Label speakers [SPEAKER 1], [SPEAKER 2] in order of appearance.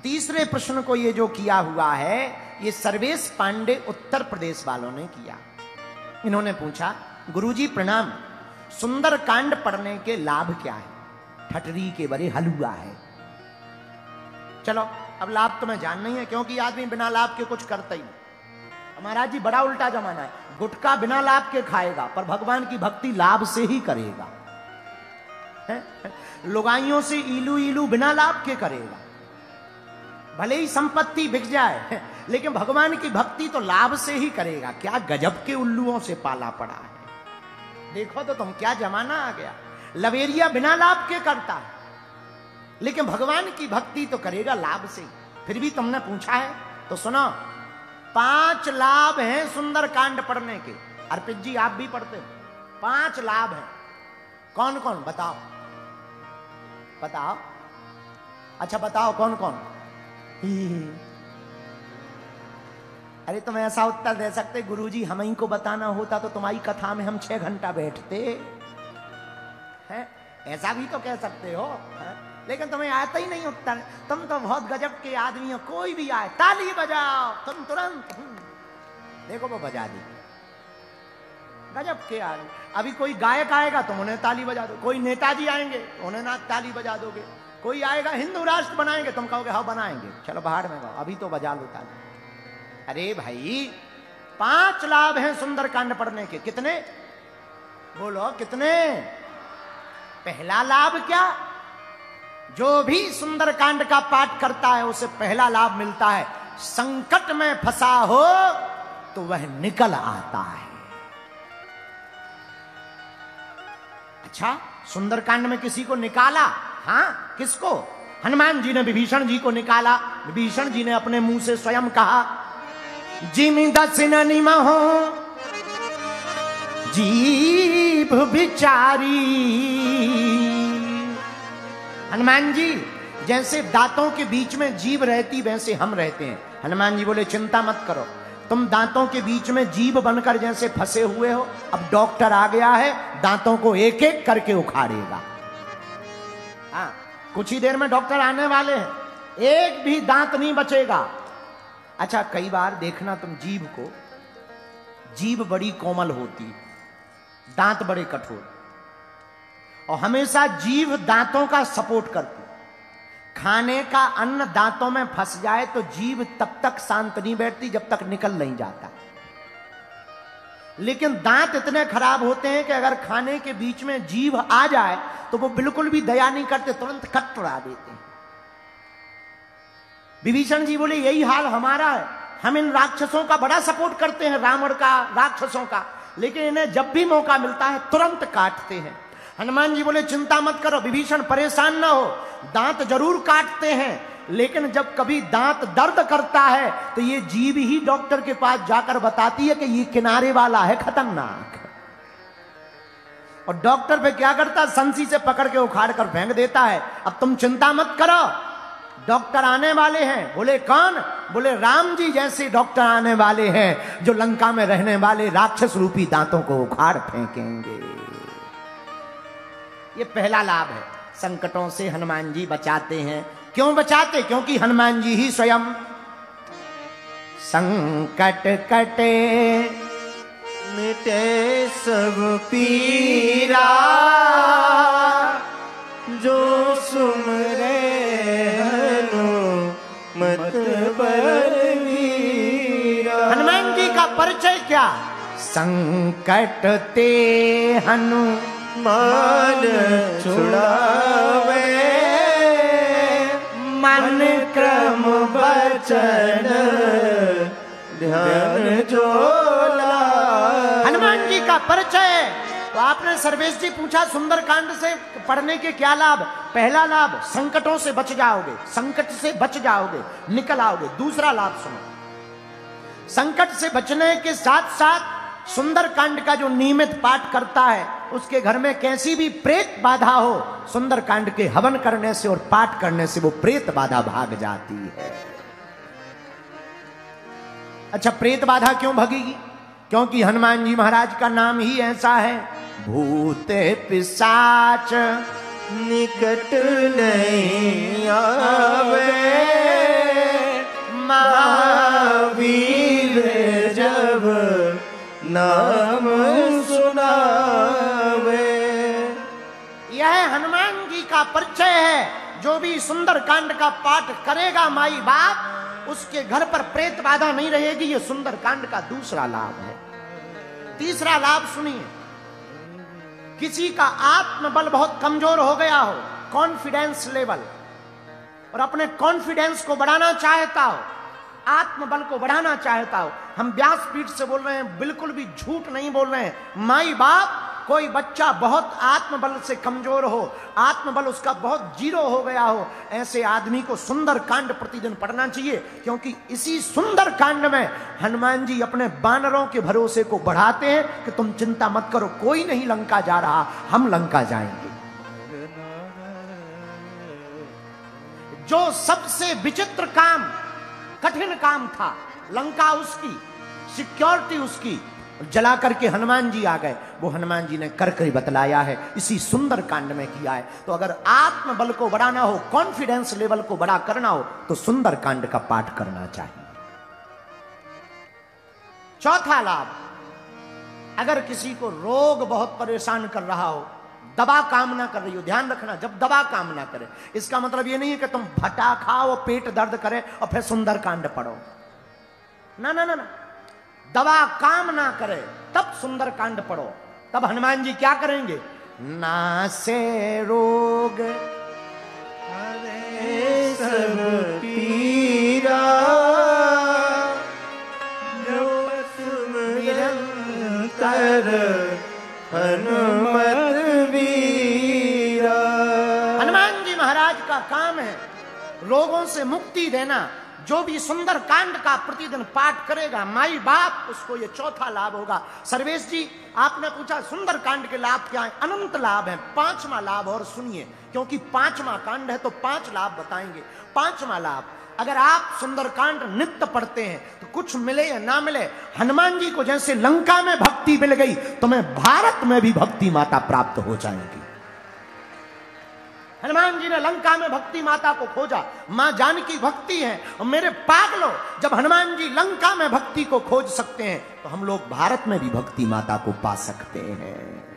[SPEAKER 1] तीसरे प्रश्न को ये जो किया हुआ है, ये सर्वेश पांडे उत्तर प्रदेश वालों ने किया। इन्होंने पूछा, गुरुजी प्रणाम, सुंदर कांड पढ़ने के लाभ क्या है? ठटरी के बड़े हलुआ है। चलो अब लाभ तो मैं जान नहीं है, क्योंकि आदमी बिना लाभ के कुछ करता ही नहीं। महाराज जी बड़ा उल्टा जमाना है, गुटखा बिना लाभ के खाएगा पर भगवान की भक्ति लाभ से ही करेगा। लुगाइयों से इलू इलू बिना लाभ के करेगा, भले ही संपत्ति बिक जाए लेकिन भगवान की भक्ति तो लाभ से ही करेगा। क्या गजब के उल्लुओं से पाला पड़ा है। देखो तो तुम, क्या जमाना आ गया। लवेरिया बिना लाभ के करता है लेकिन भगवान की भक्ति तो करेगा लाभ से। फिर भी तुमने पूछा है तो सुनो, 5 लाभ हैं सुंदर कांड पढ़ने के। अर्पित जी आप भी पढ़ते हो, 5 लाभ हैं। कौन कौन बताओ, बताओ। अच्छा बताओ कौन कौन। अरे तुम ऐसा उत्तर दे सकते, गुरुजी हम ही को बताना होता तो तुम्हारी कथा में हम 6 घंटा बैठते हैं, ऐसा भी तो कह सकते हो है? लेकिन तुम्हें आता ही नहीं उत्तर। तुम तो बहुत गजब के आदमी हो, कोई भी आए ताली बजाओ तुम तुरंत। देखो वो बजा दी, गजब के आदमी। अभी कोई गायक आएगा तुम उन्हें ताली बजा दो, कोई नेताजी आएंगे उन्हें ना ताली बजा दोगे, कोई आएगा हिंदू राष्ट्र बनाएंगे तुम कहोगे हाँ बनाएंगे, चलो बाहर में गाओ, अभी तो बजा लो ताली। अरे भाई 5 लाभ हैं सुंदरकांड पढ़ने के। कितने बोलो, कितने? पहला लाभ क्या? जो भी सुंदरकांड का पाठ करता है उसे पहला लाभ मिलता है, संकट में फंसा हो तो वह निकल आता है। अच्छा, सुंदरकांड में किसी को निकाला? हाँ, किसको? हनुमान जी ने विभीषण जी को निकाला। विभीषण जी ने अपने मुंह से स्वयं कहा, जिमि दसिन निमहो जीभ बिचारी। हनुमान जी जैसे दांतों के बीच में जीभ रहती वैसे हम रहते हैं। हनुमान जी बोले चिंता मत करो, तुम दांतों के बीच में जीभ बनकर जैसे फंसे हुए हो, अब डॉक्टर आ गया है, दांतों को एक एक करके उखाड़ेगा। हाँ, कुछ ही देर में डॉक्टर आने वाले हैं, एक भी दांत नहीं बचेगा। अच्छा, कई बार देखना तुम जीभ को, जीभ बड़ी कोमल होती, दांत बड़े कठोर, और हमेशा जीभ दांतों का सपोर्ट करती। खाने का अन्न दांतों में फंस जाए तो जीभ तब तक शांत नहीं बैठती जब तक निकल नहीं जाता। लेकिन दांत इतने खराब होते हैं कि अगर खाने के बीच में जीभ आ जाए तो वो बिल्कुल भी दया नहीं करते, तुरंत कट उड़ा देते हैं। विभीषण जी बोले यही हाल हमारा है, हम इन राक्षसों का बड़ा सपोर्ट करते हैं, रावण का, राक्षसों का, लेकिन इन्हें जब भी मौका मिलता है तुरंत काटते हैं। हनुमान जी बोले चिंता मत करो विभीषण, परेशान ना हो, दांत जरूर काटते हैं लेकिन जब कभी दांत दर्द करता है तो ये जीभ ही डॉक्टर के पास जाकर बताती है कि ये किनारे वाला है, खतरनाक। और डॉक्टर पे क्या करता है, संसी से पकड़ के उखाड़ कर फेंक देता है। अब तुम चिंता मत करो, डॉक्टर आने वाले हैं। बोले कौन? बोले राम जी जैसे डॉक्टर आने वाले हैं जो लंका में रहने वाले राक्षस रूपी दांतों को उखाड़ फेंकेंगे। ये पहला लाभ है, संकटों से हनुमान जी बचाते हैं। क्यों बचाते? क्योंकि हनुमान जी ही स्वयं संकट कटे
[SPEAKER 2] मिटे सब पीरा, जो सुमरे हनुमत बलवीरा।
[SPEAKER 1] हनुमान जी का परिचय क्या? संकट ते
[SPEAKER 2] मान छुड़ावे, मन क्रम बचन ध्यान जो लावे।
[SPEAKER 1] हनुमान जी का परिचय। तो आपने सर्वेश जी पूछा सुंदरकांड से पढ़ने के क्या लाभ? पहला लाभ, संकटों से बच जाओगे, संकट से बच जाओगे, निकल आओगे। दूसरा लाभ सुनो, संकट से बचने के साथ साथ सुंदरकांड का जो नियमित पाठ करता है उसके घर में कैसी भी प्रेत बाधा हो, सुंदरकांड के हवन करने से और पाठ करने से वो प्रेत बाधा भाग जाती है। अच्छा, प्रेत बाधा क्यों भगेगी? क्योंकि हनुमान जी महाराज का नाम ही ऐसा है, भूत पिशाच
[SPEAKER 2] निकट नहीं आवे,
[SPEAKER 1] भी सुंदर कांड का पाठ करेगा माई बाप, उसके घर पर प्रेत बाधा नहीं रहेगी। ये सुंदर कांड का दूसरा लाभ है। तीसरा लाभ सुनिए, किसी का आत्मबल बहुत कमजोर हो गया हो, कॉन्फिडेंस लेवल, और अपने कॉन्फिडेंस को बढ़ाना चाहता हो, आत्मबल को बढ़ाना चाहता हो, हम व्यासपीठ से बोल रहे हैं, बिल्कुल भी झूठ नहीं बोल रहे हैं। माई बाप, कोई बच्चा बहुत आत्मबल से कमजोर हो, आत्मबल उसका बहुत जीरो हो गया हो, ऐसे आदमी को सुंदर कांड प्रतिदिन पढ़ना चाहिए, क्योंकि इसी सुंदर कांड में हनुमान जी अपने बानरों के भरोसे को बढ़ाते हैं कि तुम चिंता मत करो, कोई नहीं लंका जा रहा, हम लंका जाएंगे। जो सबसे विचित्र काम, कठिन काम था, लंका उसकी, सिक्योरिटी उसकी, जला करके हनुमान जी आ गए, वो हनुमान जी ने कर बतलाया है, इसी सुंदर कांड में किया है। तो अगर आत्मबल को बढ़ाना हो, कॉन्फिडेंस लेवल को बड़ा करना हो, तो सुंदर कांड का पाठ करना चाहिए। चौथा लाभ, अगर किसी को रोग बहुत परेशान कर रहा हो, दवा काम ना कर रही हो, ध्यान रखना, जब दवा काम ना करे, इसका मतलब ये नहीं है कि तुम भटा खाओ, पेट दर्द करे और फिर सुंदर कांड पढ़ो। ना ना ना ना, दवा काम ना करे तब सुंदर कांड पढ़ो। तब हनुमान जी क्या करेंगे? नासे रोग
[SPEAKER 2] हरे सब पीरा, जो निरंतर हनुमत वीरा।
[SPEAKER 1] हनुमान जी महाराज का काम है रोगों से मुक्ति देना। जो भी सुंदर कांड का प्रतिदिन पाठ करेगा माई बाप, उसको ये चौथा लाभ होगा। सर्वेश जी, आपने पूछा सुंदर कांड के लाभ क्या है? अनंत लाभ है। पांचवा लाभ और सुनिए, क्योंकि पांचवा कांड है तो 5 लाभ बताएंगे। पांचवा लाभ, अगर आप सुंदरकांड नित्य पढ़ते हैं तो कुछ मिले या ना मिले, हनुमान जी को जैसे लंका में भक्ति मिल गई, तुम्हें भारत में भी भक्ति माता प्राप्त हो जाएगी। हनुमान जी ने लंका में भक्ति माता को खोजा, मां जानकी भक्ति है। और मेरे पागलों, जब हनुमान जी लंका में भक्ति को खोज सकते हैं तो हम लोग भारत में भी भक्ति माता को पा सकते हैं।